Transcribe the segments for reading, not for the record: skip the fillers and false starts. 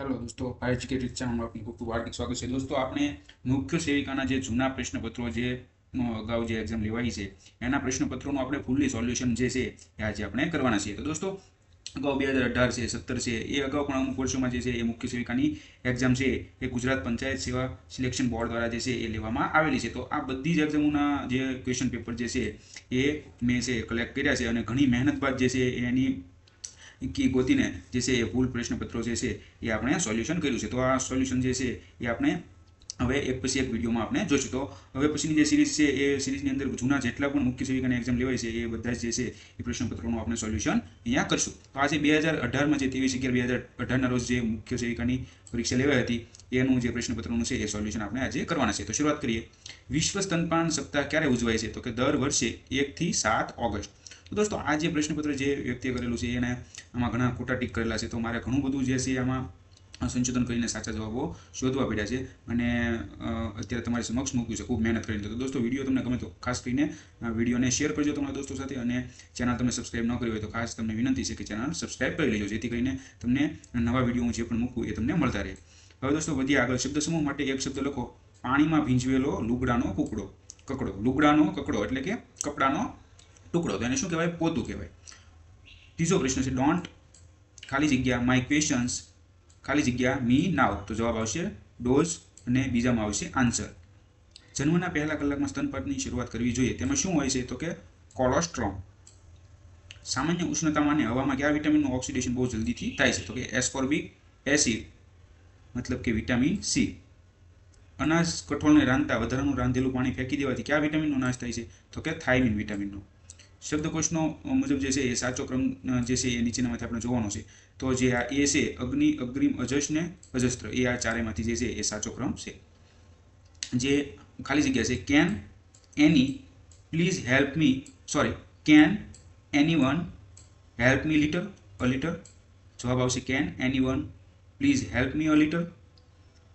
Hello दोस्तों, educated channel में आपનું ખૂબ ખૂબ હાર્દિક સ્વાગત છે। દોસ્તો, આપણે મુખ્ય સેવિકાના જે જૂના પ્રશ્નપત્રો જે અગાઉ જે એક્ઝામ લેવાઈ છે એના પ્રશ્નપત્રોનું આપણે ફૂલ્લી સોલ્યુશન જે છે એ આજે આપણે કરવાના છીએ। તો દોસ્તો, અગાઉ 2018 છે, 17 છે, એ અગાઉ પણ અમુક વર્ષોમાં જે છે એ મુખ્ય સેવિકાની એક્ઝામ છે એ ગુજરાત પંચાયત સેવા સિલેક્શન બોર્ડ દ્વારા જે છે એ લેવામાં આવેલી છે। તો આ બધી જ એક્ઝામોના જે ક્વેશ્ચન પેપર જે છે એ મેં છે કલેક્ટ કર્યા છે અને ઘણી મહેનત બાદ જે છે એની કી ગોતીને જે છે એ ફૂલ પ્રશ્નપત્રો જે છે એ આપણે સોલ્યુશન કર્યું છે। તો આ સોલ્યુશન જે છે એ આપણે હવે એક પછી એક વિડીયોમાં આપણે જોઈશું। તો હવે પછીની જે સિરીઝ છે એ સિરીઝની અંદર જૂના જેટલા પણ મુખ્ય સેવિકાની એક્ઝામ લેવાય છે એ બધા જે છે એ પ્રશ્નપત્રોનું આપણે સોલ્યુશન અહીંયા કરશું। તો આજે 2018માં જે 23/11/2018ના રોજ જે મુખ્ય સેવિકાની પરીક્ષા લેવાઈ હતી એનું જે પ્રશ્નપત્રનું છે એ સોલ્યુશન આપણે આજે કરવાના છે। તો શરૂઆત કરીએ। વિશ્વ સ્તનપાન સપ્તાહ ક્યારે ઉજવાય છે? તો કે દર વર્ષે 1 થી 7 ઓગસ્ટ। તો દોસ્તો, આ જે પ્રશ્નપત્ર જે વ્યક્તિએ કરેલું છે એને આમાં ઘણા ખોટા ટીક કરેલા છે, તો મારે ઘણું બધું જે છે આમાં સંશોધન કરીને સાચા જવાબો શોધવા પડ્યા છે અને અત્યારે તમારી સમક્ષ મૂક્યું છે ખૂબ મહેનત કરીને। તો દોસ્તો, વિડીયો તમને ગમે તો ખાસ કરીને વિડીયોને શેર કરજો તમારા દોસ્તો સાથે અને ચેનલ તમે સબસ્ક્રાઇબ ન કરી હોય તો ખાસ તમને વિનંતી છે કે ચેનલ સબસ્ક્રાઇબ કરી લેજો, જેથી કરીને તમને નવા વિડીયો હું જે પણ મૂકું એ તમને મળતા રહે। હવે દોસ્તો, વધીએ આગળ। શબ્દ સમૂહ માટે એક શબ્દ લખો। પાણીમાં ભીંજવેલો લુગડાનો કકડો। લુગડાનો કકડો એટલે કે કપડાનો ટુકડો, તો એને શું કહેવાય? પોતું કહેવાય। ત્રીજો પ્રશ્ન છે ડોન્ટ ખાલી જગ્યા માય ક્વેશ્ચન્સ ખાલી જગ્યા મી નાવ। તો જવાબ આવશે ડોઝ અને બીજામાં આવશે આન્સર। જન્મના પહેલા કલાકમાં સ્તનપાનની શરૂઆત કરવી જોઈએ, તેમાં શું હોય છે? તો કે કોલોસ્ટ્રોમ। સામાન્ય ઉષ્ણતામાં અને હવામાં કયા વિટામિનનું ઓક્સિડેશન બહુ જલ્દીથી થાય છે? તો કે એસ્કોર્બિક એસિડ મતલબ કે વિટામિન સી। અનાજ કઠોળને રાંધતા વધારાનું રાંધેલું પાણી ફેંકી દેવાથી કયા વિટામિનનો નાશ થાય છે? તો કે થાઇમિન વિટામિનનો। શબ્દકોશનો મુજબ જે છે એ સાચો ક્રમ જે છે એ નીચેનામાંથી આપણે જોવાનો છે। તો જે આ એ છે અગ્નિ, અગ્રિમ, અજસ ને અજસ્ત્ર, એ આ ચારેયમાંથી જે છે એ સાચો ક્રમ છે। જે ખાલી જગ્યા છે can any please help me can anyone help me little a little. જવાબ આવશે can anyone please help me a little.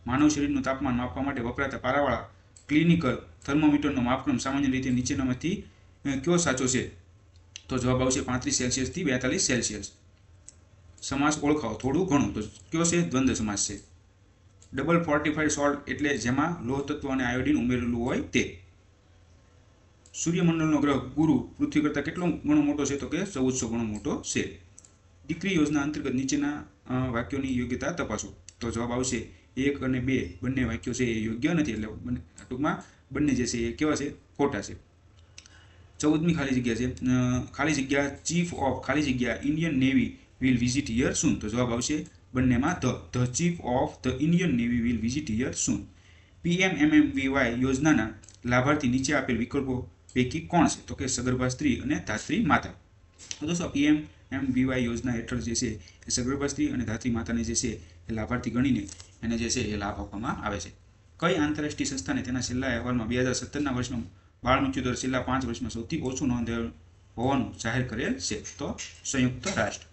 માનવ શરીરનું તાપમાન માપવા માટે વપરાતા પારાવાળા ક્લિનિકલ થર્મોમીટરનો માપક્રમ સામાન્ય રીતે નીચેનામાંથી કયો સાચો છે? તો જવાબ આવશે 35 સેલ્સિયસથી 42 સેલ્સિયસ। સમાસ ઓળખાવો થોડું ઘણું, તો કયો છે? દ્વંદ્વ સમાસ છે। ડબલ ફોર્ટિફાઈડ સોલ્ટ એટલે જેમાં લોહ તત્વ અને આયોડિન ઉમેરેલું હોય તે। સૂર્યમંડળનો ગ્રહ ગુરુ પૃથ્વી કરતાં કેટલો ગણો મોટો છે? તો કે 1400 ગણો મોટો છે। દીકરી યોજના અંતર્ગત નીચેના વાક્યોની યોગ્યતા તપાસો। તો જવાબ આવશે 1 અને 2 બંને વાક્યો છે એ યોગ્ય નથી, એટલે ટૂંકમાં બંને જે છે એ કેવા છે? ખોટા છે। 14મી ખાલી જગ્યા છે ખાલી જગ્યા ચીફ ઓફ ખાલી જગ્યા Indian navy will visit here soon. તો જવાબ આવશે બંનેમાં the chief of the Indian navy will visit here soon. PMMVY યોજનાના લાભાર્થી નીચે આપેલ વિકલ્પો પૈકી કોણ છે? તો કે સગર્ભા સ્ત્રી અને ધાત્રી માતા। તો દોસ્તો, PMMVY યોજના હેઠળ જે છે એ સગર્ભા સ્ત્રી અને ધાત્રી માતાને જે છે એ લાભાર્થી ગણીને એને જે છે એ લાભ આપવામાં આવે છે। કઈ આંતરરાષ્ટ્રીય સંસ્થાને તેના છેલ્લા અહેવાલમાં 2017ના વર્ષમાં બાળ મૃત્યુદર છેલ્લા 5 વર્ષમાં સૌથી ઓછું નોંધાયેલ હોવાનું જાહેર કરેલ છે? તો સંયુક્ત રાષ્ટ્ર।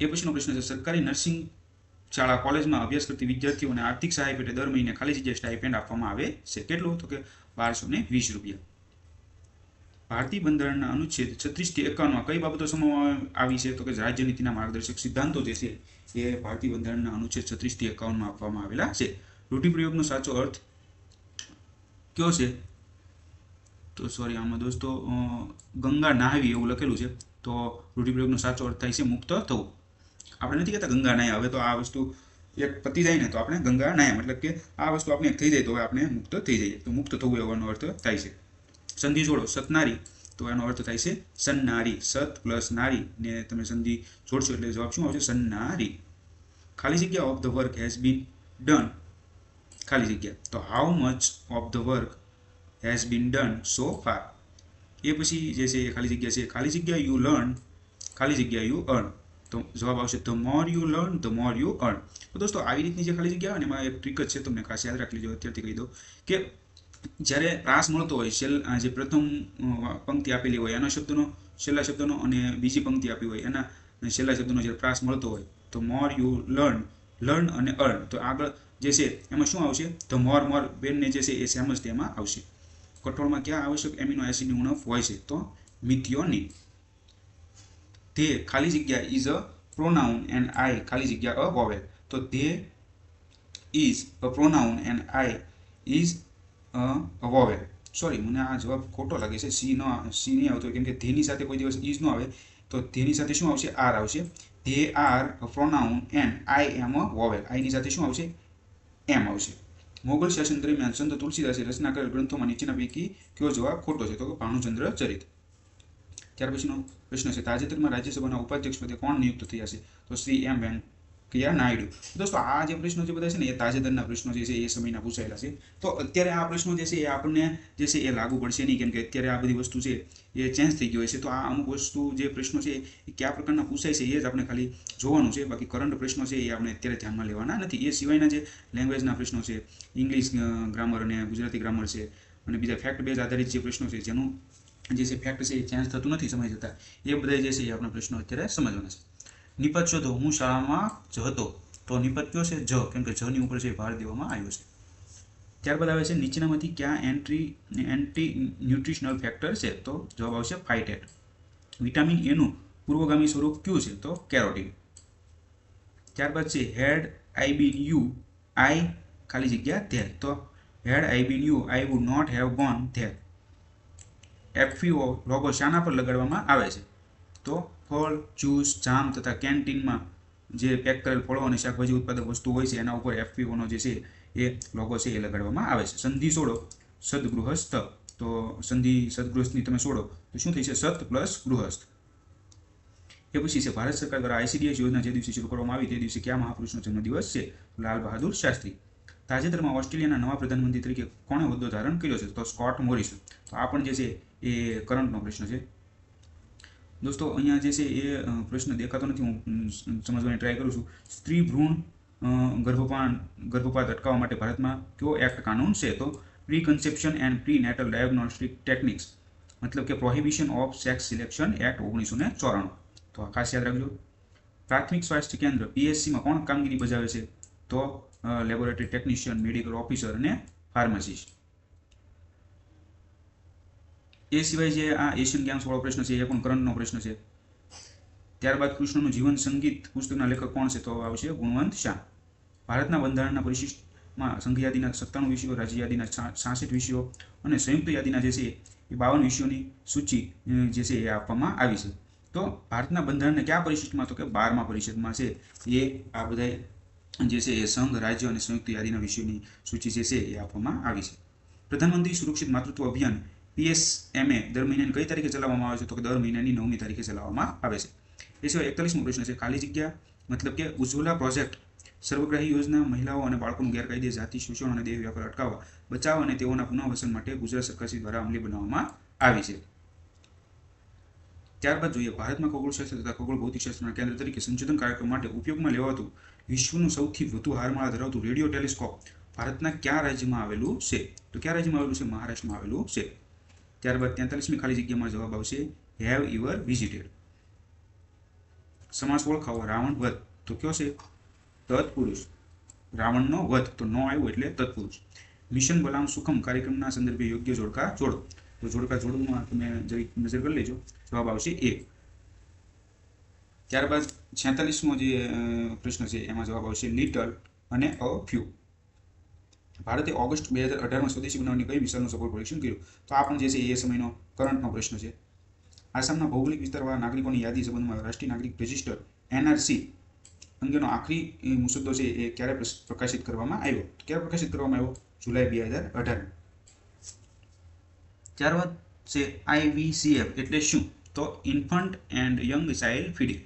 એ પછીનો પ્રશ્ન છે સરકારી નર્સિંગ શાળા કોલેજમાં અભ્યાસ કરતી વિદ્યાર્થીઓને આર્થિક સહાય પેટે દર મહિને ખાલી જગ્યા સ્ટાઇપેન્ડ આપવામાં આવે છે, કેટલું? તો કે 1220 રૂપિયા। ભારતીય બંધારણના અનુચ્છેદ 36 થી 51માં કઈ બાબતો સમાવવામાં આવી છે? તો કે રાજ્યનીતિના માર્ગદર્શક સિદ્ધાંતો જે છે એ ભારતીય બંધારણના અનુચ્છેદ 36 થી 51માં આપવામાં આવેલા છે। રૂઢિપ્રયોગનો સાચો અર્થ કયો છે? તો સોરી, આમાં દોસ્તો ગંગા નાહવી એવું લખેલું છે, તો રૂઢિપ્રયોગનો સાચો અર્થ થાય છે મુક્ત થવું। આપણે નથી કહેતા ગંગા નાહ્યા, હવે તો આ વસ્તુ એક પતી જાય ને તો આપણે ગંગા નાહ્યા, મતલબ કે આ વસ્તુ આપણે એક થઈ જાય તો હવે આપણે મુક્ત થઈ જઈએ, તો મુક્ત થવું એવાનો અર્થ થાય છે। સંધિ જોડો સતનારી, તો એનો અર્થ થાય છે સન્નારી। સત પ્લસ નારી ને તમે સંધિ જોડશો એટલે જવાબ શું આવશે? સન્નારી। ખાલી જગ્યા of the work has been done ખાલી જગ્યા, તો how much of the work has been done so far. એ પછી જે છે એ ખાલી જગ્યા છે ખાલી જગ્યા યુ લર્ન ખાલી જગ્યા યુ અર્ન, તો જવાબ આવશે the more you learn the more you earn. તો દોસ્તો, આવી રીતની જે ખાલી જગ્યા હોય ને એમાં એક ટ્રીક જ છે, તમને ખાસ યાદ રાખી લેજો, અત્યારથી કહી દો કે જ્યારે પ્રાસ મળતો હોય જે પ્રથમ પંક્તિ આપેલી હોય એના શબ્દનો છેલ્લા શબ્દનો અને બીજી પંક્તિ આપી હોય એના છેલ્લા શબ્દનો જ્યારે પ્રાસ મળતો હોય તો મોર યુ લર્ન અને અર્ન, તો આગળ જે છે એમાં શું આવશે? ધ મોર બેનને જે છે એ સેમ જ તેમાં આવશે। કઠોળમાં કયા આવશ્યક એમિનો એસિડની ઉણપ હોય છે? તો મિથિયોનિન। તે ખાલી જગ્યા is a pronoun and I ખાલી જગ્યા a vowel. તો they is a pronoun and I is a vowel. Sorry, મને આ જવાબ ખોટો લાગે છે. સી નહીં આવતો, કેમ કે ધેની સાથે કોઈ દિવસ ઇઝ ન આવે. તો ધેની સાથે શું આવશે? આર આવશે. They are a pronoun and I am a vowel. આઈની સાથે શું આવશે? એમ આવશે. મોગલ શાસન દરમિયાન સંત તુલસીદાસે રચના કરેલ ગ્રંથોમાં નીચેના પૈકી કયો જવાબ ખોટો છે? તો ભાનુચંદ્ર ચરિત. ત્યાર પછીનો પ્રશ્ન છે, તાજેતરમાં રાજ્યસભાના ઉપાધ્યક્ષ પદે કોણ નિયુક્ત થયા છે? તો શ્રી એમ વેંકૈયા નાયડુ. દોસ્તો, આ જે પ્રશ્નો જે બધા છે ને એ તાજેતરના પ્રશ્નો જે છે એ સમયના પૂછાયેલા છે. તો અત્યારે આ પ્રશ્નો જે છે એ આપણને જે છે એ લાગુ પડશે નહીં, કેમ કે અત્યારે આ બધી વસ્તુ છે એ ચેન્જ થઈ ગયો છે. તો આ અમુક વસ્તુ જે પ્રશ્નો છે એ કયા પ્રકારના પૂછાય છે એ જ આપણે ખાલી જોવાનું છે. બાકી કરંટ પ્રશ્નો છે એ આપણે અત્યારે ધ્યાનમાં લેવાના નથી. એ સિવાયના જે લેંગ્વેજના પ્રશ્નો છે, ઇંગ્લિશ ગ્રામર અને ગુજરાતી ગ્રામર છે, અને બીજા ફેક્ટ બેઝ આધારિત જે પ્રશ્નો છે જેનું જે છે ફેક્ટ છે એ ચેન્જ થતું નથી સમય જતાં, એ બધા જે છે એ આપણા પ્રશ્નો અત્યારે સમજવાના છે. નિપજ શોધો. હું શાળામાં જ હતો. તો નિપજ કયો છે? જ, કેમ કે જની ઉપર છે ભાર દેવામાં આવ્યો છે. ત્યારબાદ આવે છે, નીચેનામાંથી ક્યાં એન્ટી ન્યુટ્રિશનલ ફેક્ટર છે? તો જવાબ આવશે ફાઇટેટ. વિટામિન એનું પૂર્વગામી સ્વરૂપ કયું છે? તો કેરોટીન. ત્યારબાદ છે, હેડ આઈ બીન યુ આઈ ખાલી જગ્યા ધેર. તો had I been you I would not have gone there. FPO logo શાના પર લગાડવામાં આવે છે? તો ફળ, જ્યુસ, જામ તથા કેન્ટીનમાં જે પેક કરેલ ફળો અને શાકભાજી ઉત્પાદક વસ્તુ હોય છે એના ઉપર FPOનો જે છે એ લોગો છે એ લગાડવામાં આવે છે. સંધિ છોડો સદગૃહસ્થ. તો સંધિ સદગૃહસ્થની તમે છોડો તો શું થઈ છે? સત પ્લસ ગૃહસ્થ. એ પછી છે, ભારત સરકાર દ્વારા ICDS યોજના જે દિવસે શરૂ કરવામાં આવી તે દિવસે કયા મહાપુરુષનો જન્મદિવસ છે? લાલ બહાદુર શાસ્ત્રી. તાજેતરમાં ઓસ્ટ્રેલિયાના નવા પ્રધાનમંત્રી તરીકે કોણે હોદ્દો ધારણ કર્યો છે? તો સ્કોટ મોરિસન. તો આ પણ જે છે એ કરંટનો પ્રશ્ન છે. દોસ્તો, અહીંયા જે છે એ પ્રશ્ન દેખાતો નથી, હું સમજવાની ટ્રાય કરું છું. સ્ત્રી ભ્રૂણ ગર્ભપાત અટકાવવા માટે ભારતમાં કયો એક્ટ કાનૂન છે? તો preconception and prenatal diagnostic techniques, મતલબ કે prohibition of sex selection act 1994. તો આ ખાસ યાદ રાખજો. પ્રાથમિક સ્વાસ્થ્ય કેન્દ્ર PSCમાં કોણ કામગીરી બજાવે છે? તો લેબોરેટરી ટેકનિશિયન, મેડિકલ ઓફિસર અને ફાર્માસિસ્ટ. એ સિવાય જે આ એશિયન ગેમ્સ વાળો પ્રશ્ન છે એ પણ કરંટનો પ્રશ્ન છે. ત્યારબાદ કૃષ્ણનું જીવન સંગીત પુસ્તકના લેખક કોણ છે? તો આવશે ગુણવંત શાહ. ભારતના બંધારણના પરિશિષ્ટમાં સંઘ યાદીના 57 વિષયો, રાજ્ય યાદીના 66 વિષયો અને સંયુક્ત યાદીના જે છે એ 52 વિષયોની સૂચિ જે છે એ આપવામાં આવી છે. તો ભારતના બંધારણને કયા પરિશિષ્ટમાં? તો કે 12મા પરિષદમાં છે એ આ બધા જે છે એ સંઘ, રાજ્ય અને સંયુક્ત યાદીના વિષયોની સૂચિ જે છે એ આપવામાં આવી છે. પ્રધાનમંત્રી સુરક્ષિત માતૃત્વ અભિયાન PSMA દર મહિનાની કઈ તારીખે ચલાવવામાં આવે છે? તો કે દર મહિનાની 9મી તારીખે ચલાવવામાં આવે છે. એ સિવાય 41મો પ્રશ્ન છે, ખાલી જગ્યા મતલબ કે ઉજ્જવલા પ્રોજેક્ટ સર્વગ્રાહી યોજના મહિલાઓ અને બાળકોનું ગેરકાયદે જાતિ શોષણ અને દેહ વ્યાપાર અટકાવવા, બચાવ અને તેઓના પુનઃવસન માટે ગુજરાત સરકાર દ્વારા અમલી બનાવવામાં આવી છે. ત્યારબાદ જોઈએ, ભારતમાં ખગોળશાસ્ત્ર તથા ખગોળ ભૌતિકશાસ્ત્રના કેન્દ્ર તરીકે સંશોધન કાર્યક્રમ માટે ઉપયોગમાં લેવાતું વિશ્વનું સૌથી વધુ હારમાળા ધરાવતું રેડિયો ટેલિસ્કોપ ભારતના કયા રાજ્યમાં આવેલું છે? તો કયા રાજ્યમાં આવેલું છે? મહારાષ્ટ્રમાં આવેલું છે. ત્યારબાદ 43મી ખાલી જગ્યામાં જવાબ આવશે હેવ યુવર વિઝિટેડ. સમાસ ઓળખાવો. રાવણ વધ. તો કયો છે? તત્પુરુષ. રાવણનો વધ. તો નો આવ્યું એટલે તત્પુરુષ. મિશન બલામ સુખમ કાર્યક્રમના સંદર્ભે યોગ્ય જોડકા જોડો. તો જોડકા જોડવામાં તમે જરી નજર કરી લેજો. જવાબ આવશે એ. ત્યારબાદ 46મો જે પ્રશ્ન છે એમાં જવાબ આવશે લિટલ અને અ ફ્યુ. ભારતે ઓગસ્ટ 2018માં સ્વદેશી બનાવવાની કઈ મિસાઇલનું સફળ પરીક્ષણ કર્યું? તો આ પણ જે છે એ સમયનો કરંટનો પ્રશ્ન છે. આસામના ભૌગોલિક વિસ્તારવાળા નાગરિકોની યાદી સંબંધમાં રાષ્ટ્રીય નાગરિક રજિસ્ટર NRC અંગેનો આખરી મુસદ્દો છે એ ક્યારે પ્રકાશિત કરવામાં આવ્યો? ક્યારે પ્રકાશિત કરવામાં આવ્યો? જુલાઈ 2018. ત્યારબાદ છે IVCF એટલે શું? તો infant and young child feeding.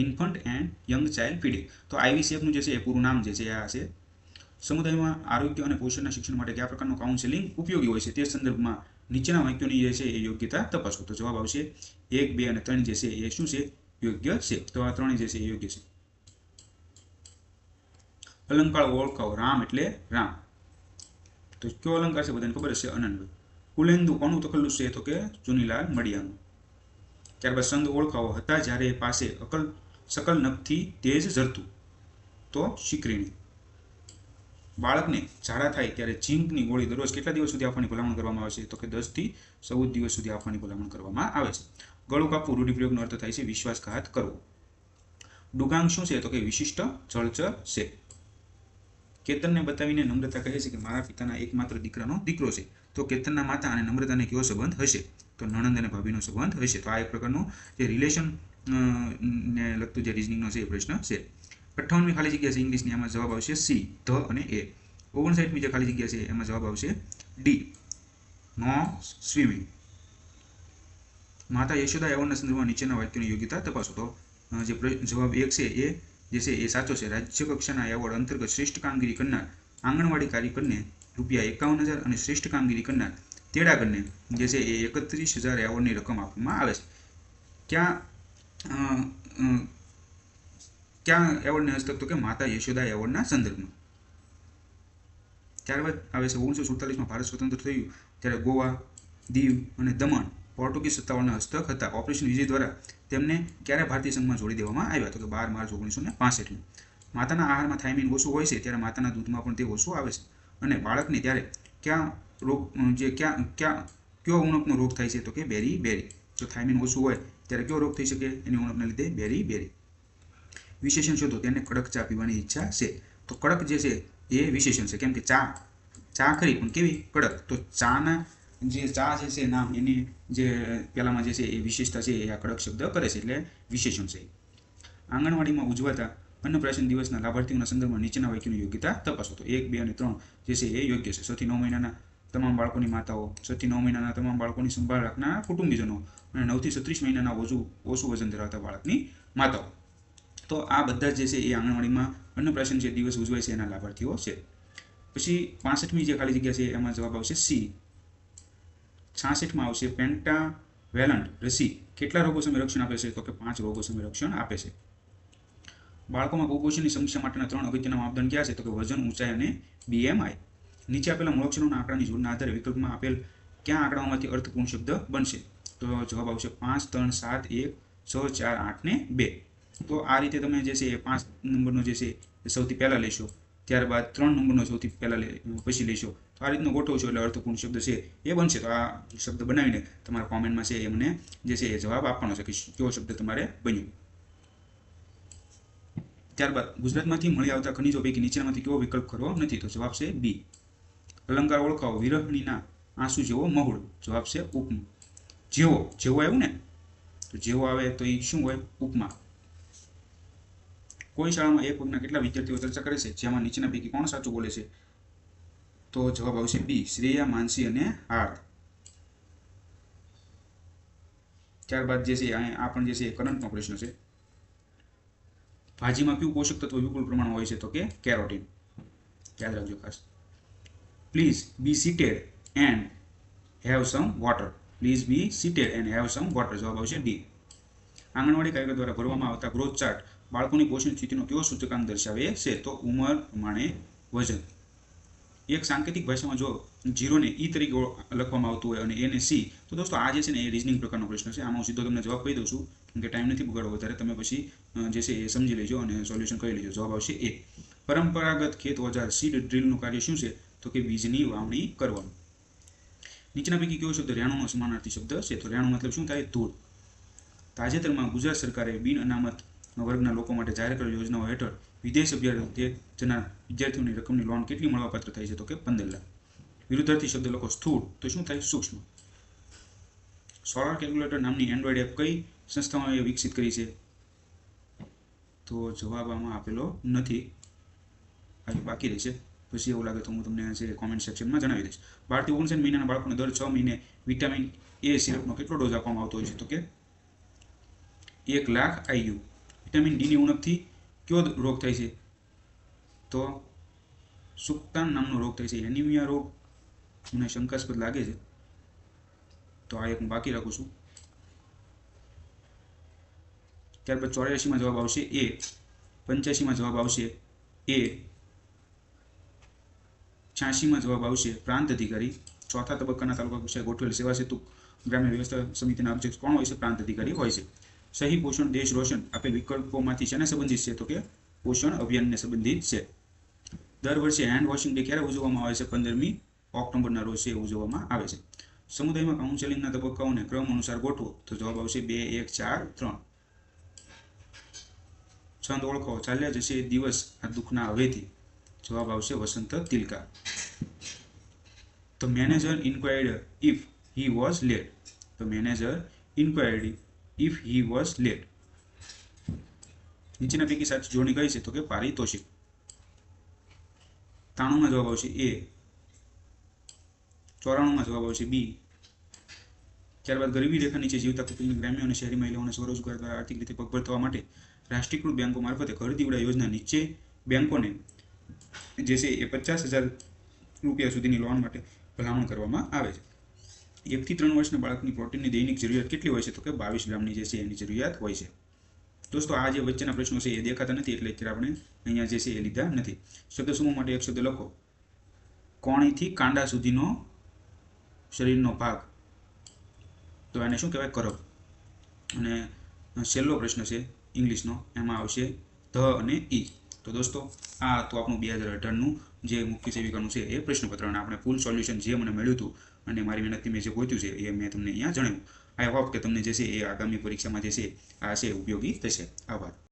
Infant and young child feeding. તો IVCFનું જે છે એ પૂરું નામ જે છે આ છે. સમુદાયમાં આરોગ્ય અને પોષણના શિક્ષણ માટે કયા પ્રકારનું કાઉન્સેલિંગ ઉપયોગી હોય છે તે સંદર્ભમાં નીચેના વાક્યોની જે છે એ યોગ્યતા તપાસો. તો જવાબ આવશે 1, 2 અને 3 જે છે એ શું છે? યોગ્ય છે. તો આ 3 જે છે એ યોગ્ય છે. અલંકાર ઓળખાવો. રામ એટલે રામ. તો કયો અલંકાર છે? બધાને ખબર છે, અનન્વય. કુલેન્દુ કોનું તખલ્લુસ છે? તો કે ચુનીલાલ મડિયાનું. ત્યારબાદ સંદ ઓળખાવો. હતા જ્યારે પાસે સકલ નખથી તેજ ઝરતું. તો શીકરીણી. બાળકને ઝાડા થાય ત્યારે ઝીંકની ગોળી દરરોજ કેટલા દિવસ સુધી આપવાની ભલામણ કરવામાં આવે છે? તો કે 10 થી 14 દિવસ સુધી આપવાની ભલામણ કરવામાં આવે છે. ગળું કાપવું રૂઢિપ્રયોગનો અર્થ થાય છે વિશ્વાસઘાત કરવો. ડુગાંગ શું છે? તો કે વિશિષ્ટ જળચર છે. કેતનને બતાવીને નમ્રતા કહે છે કે મારા પિતાના એકમાત્ર દીકરાનો દીકરો છે. તો કેતનના માતા અને નમ્રતાને કેવો સંબંધ હશે? તો નણંદ અને ભાભીનો સંબંધ હશે. તો આ એક પ્રકારનું જે રિલેશન ને લગતું જે રિઝનિંગનો છે એ પ્રશ્ન છે. 58મી ખાલી જગ્યા છે ઇંગ્લિશની, એમાં જવાબ આવશે સી, ધ અને એ. 59મી જે ખાલી જગ્યા છે એમાં જવાબ આવશે ડી, નો સ્વિમિંગ. માતા યશોદા એવોર્ડના સંદર્ભમાં નીચેના વાક્યોની યોગ્યતા તપાસો. તો જે જવાબ 1 છે એ જે છે એ સાચો છે. રાજ્ય કક્ષાના એવોર્ડ અંતર્ગત શ્રેષ્ઠ કામગીરી કરનાર આંગણવાડી કાર્યકરને ₹51,000 અને શ્રેષ્ઠ કામગીરી કરનાર તેડાગરને જે છે એ 31,000 એવોર્ડની રકમ આપવામાં આવે છે. ક્યાં એવોર્ડને હસ્તક? તો કે માતા યશોદા એવોર્ડના સંદર્ભમાં. ત્યારબાદ આવે છે 1947માં ભારત સ્વતંત્ર થયું ત્યારે ગોવા, દીવ અને દમણ પોર્ટુગીઝ સત્તાવાળાના હસ્તક હતા. ઓપરેશન વિજય દ્વારા તેમને ક્યારે ભારતીય સંઘમાં જોડી દેવામાં આવ્યા? તો કે 12 માર્ચ 1965. માતાના આહારમાં થાઇમીન ઓછું હોય છે ત્યારે માતાના દૂધમાં પણ તે ઓછું આવે છે. અને બાળકને ત્યારે કયો ઉણપનો રોગ થાય છે? તો કે બેરી બેરી. જો થાઇમીન ઓછું હોય ત્યારે કયો રોગ થઈ શકે એની ઉણપને લીધે? બેરી બેરી. વિશેષણ શોધો. તેને કડક ચા પીવાની ઈચ્છા છે. તો કડક જે છે એ વિશેષણ છે, કેમ કે ચા ખરી પણ કેવી? કડક. તો ચાના જે ચા જે છે નામ એની જે પહેલામાં જે છે એ વિશેષતા છે એ આ કડક શબ્દ કરે છે, એટલે વિશેષણ છે. આંગણવાડીમાં ઉજવાતા અન્નપ્રાશન દિવસના લાભાર્થીઓના સંદર્ભમાં નીચેના વાક્યોની યોગ્યતા તપાસો. તો 1, 2 અને 3 જે છે એ યોગ્ય છે. 6 થી 9 મહિનાના તમામ બાળકોની માતાઓ, 6 થી 9 મહિનાના તમામ બાળકોની સંભાળ રાખનાર કુટુંબીજનો અને 9 થી 36 મહિનાના ઓછું વજન ધરાવતા બાળકની માતાઓ. તો આ બધા જે છે એ આંગણવાડીમાં અન્નપ્રાશન જે દિવસ ઉજવાય છે એના લાભાર્થીઓ છે. પછી 65મી જે ખાલી જગ્યા છે એમાં જવાબ આવશે સી. 66માં આવશે પેન્ટાવેલન્ટ રસી કેટલા રોગો સામે રક્ષણ આપે છે? તો કે 5 રોગો સામે રક્ષણ આપે છે. બાળકોમાં કુપોષણની સમસ્યા માટેના 3 અગત્યના માપદંડ ક્યાં છે? તો કે વજન, ઊંચાઈ અને BMI. નીચે આપેલા મૂળાક્ષરોના આંકડાની જોડના આધારે વિકલ્પમાં આપેલ ક્યાં આંકડાઓમાંથી અર્થપૂર્ણ શબ્દ બનશે? તો જવાબ આવશે 5, 3, 7, 1, 6, 4, 8 ને 2. તો આ રીતે તમે જે છે એ 5 નંબરનો જે છે એ સૌથી પહેલાં લેશો, ત્યારબાદ 3 નંબરનો સૌથી પહેલાં પછી લેશો. તો આ રીતનું ગોઠવશો એટલે અર્થપૂર્ણ શબ્દ છે એ બનશે. તો આ શબ્દ બનાવીને તમારા કોમેન્ટમાં છે એ મને જે છે એ જવાબ આપવાનો છે કે કયો શબ્દ તમારે બન્યો. ત્યારબાદ ગુજરાતમાંથી મળી આવતા ખનિજો પૈકી નીચેનામાંથી કયો વિકલ્પ ખરો નથી? તો જવાબ છે બી. અલંકાર ઓળખાવો. વિરહણીના આંસુ જેવો મહુડ. જવાબ છે ઉપમા. જેવો આવ્યું ને, તો જેવો આવે તો એ શું હોય? ઉપમા. કોઈ શાળામાં એક વર્ગના કેટલા વિદ્યાર્થીઓ ચર્ચા કરે છે જેમાં નીચેના પૈકી કોણ સાચું બોલે છે? તો જવાબ આવશે બી, શ્રેયા, માનસી અને હાર્દ. ત્યારબાદ જે છે આ પણ જે છે કરંટનો પ્રશ્ન છે. ભાજીમાં કયું પોષક તત્વ વિપુલ પ્રમાણમાં હોય છે? તો કે કેરોટીન. યાદ રાખજો ખાસ. Please be seated and have some water. Please be seated and have some water. જવાબ આવશે ડી. આંગણવાડી કાર્યકર દ્વારા ભરવામાં આવતા ગ્રોથ ચાર્ટ બાળકોની પોષણ સ્થિતિનો કેવો સૂચકાંક દર્શાવે છે? તો ઉંમર પ્રમાણે વજન. એક સાંકેતિક ભાષામાં જો 0 ને E તરીકે લખવામાં આવતું હોય અને A ને C, તો દોસ્તો આ જે છે ને એ રિઝનિંગ પ્રકારનો પ્રશ્ન છે. આમાં હું સીધો તમને જવાબ કહી દઉં છું કેમ કે ટાઈમ નથી બગાડવો વધારે. તમે પછી જે છે એ સમજી લેજો અને સોલ્યુશન કરી લેજો. જવાબ આવશે એ. પરંપરાગત ખેત ઓજાર સીડ ડ્રીલનું કાર્ય શું છે? તો કે બીજની વાવણી કરવાનું. નીચેના પૈકી કયો શબ્દ રેણુનો સમાનાર્થી શબ્દ છે? તો રેણુ મતલબ શું થાય? ધૂળ. તાજેતરમાં ગુજરાત સરકારે બિન અનામત વર્ગના લોકો માટે જાહેર કરેલ યોજનાઓ હેઠળ વિદેશ અભ્યાસ જનાર વિદ્યાર્થીઓની રકમની લોન કેટલી મળવાપાત્ર થાય છે? તો કે 15 લાખ. વિરુદ્ધાર્થી શબ્દ લખો સ્થૂળ, તો શું થાય? સૂક્ષ્મ. સોલાર કેલ્ક્યુલેટર નામની એન્ડ્રોઇડ એપ કઈ સંસ્થાઓએ વિકસિત કરી છે? તો જવાબ આમાં આપેલો નથી, આ બાકી રહેશે. પછી એવું લાગે તો હું તમને છે કોમેન્ટ સેક્શનમાં જણાવી દઈશ. 12 થી 59 મહિનાના બાળકોને દર 6 મહિને વિટામિન A સિરપનો કેટલો ડોઝ આપવામાં આવતો હોય છે? તો કે 1 લાખ IU. વિટામિન ડીની ઉણપથી કયો રોગ થાય છે? તો સુક્તાન નામનો રોગ થાય છે. એનિમિયા રોગ મને શંકાસ્પદ લાગે છે, તો આ એક હું બાકી રાખું છું. ત્યારબાદ 84માં જવાબ આવશે એ. 85માં જવાબ આવશે એ. 86માં જવાબ આવશે પ્રાંત અધિકારી. ચોથા તબક્કાના તાલુકા કક્ષાએ ગોઠવેલ સેવા સેતુ ગ્રામ્ય વ્યવસ્થા સમિતિના અધ્યક્ષ કોણ હોય છે? પ્રાંત અધિકારી હોય છે. સહી પોષણ દેશ રોશન આપેલ વિકલ્પોમાંથી શેને સંબંધિત છે? તો કે પોષણ અભિયાનને સંબંધિત છે. દર વર્ષે હેન્ડ વોશિંગ ડે ક્યારે ઉજવવામાં આવે છે? 15મી ઓક્ટોબરના રોજ ઉજવવામાં આવે છે. સમુદાયમાં કાઉન્સેલિંગના તબક્કાઓને ક્રમ અનુસાર ગોઠવો. તો જવાબ આવશે 2, 1, 4, 3. છંદ ઓળખો. ચાલ્યા જશે દિવસ આ દુઃખના હવેથી. જવાબ આવશે વસંત Tilka. The manager inquired if he was late. The manager inquired if he was late. નીચેના પૈકી સાચી જોડણી કઈ છે? તો કે પારિતોષિક. 93 માં જવાબ આવશે એ. 94 માં જવાબ આવશે બી. ત્યારબાદ ગરીબી રેખા નીચે જીવતા કુટુંબની ગ્રામ્ય અને શહેરી મહિલાઓને સ્વરોજગાર દ્વારા આર્થિક રીતે પગભર થવા માટે રાષ્ટ્રીયકૃત બેંકો મારફતે ઘર દીવડા યોજના નીચે બેંકોને જે છે એ 50,000 રૂપિયા સુધીની લોન માટે ભલામણ કરવામાં આવે છે. 1 થી 3 વર્ષના બાળકની પ્રોટીનની દૈનિક જરૂરિયાત કેટલી હોય છે? તો કે 22 ગ્રામની જે છે એની જરૂરિયાત હોય છે. દોસ્તો આ જે વચ્ચેના પ્રશ્નો છે એ દેખાતા નથી એટલે અત્યારે આપણે અહીંયા જે છે એ લીધા નથી. શબ્દ સમૂહ માટે એક શબ્દ લખો. કોણીથી કાંડા સુધીનો શરીરનો ભાગ, તો એને શું કહેવાય? કરપ. અને છેલ્લો પ્રશ્ન છે ઇંગ્લિશનો, એમાં આવશે ધ અને ઈ. તો દોસ્તો આ તો આપણું 2018નું જે મુખ્ય સેવિકાનું છે એ પ્રશ્નપત્ર, અને આપણે ફૂલ સોલ્યુશન જે મને મળ્યું હતું અને મારી મહેનતથી મેં જે પહોંચ્યું છે એ મેં તમને અહીંયા જણાવ્યું. આઈ હોપ કે તમને જે છે એ આગામી પરીક્ષામાં જે છે આ છે ઉપયોગી થશે. આભાર.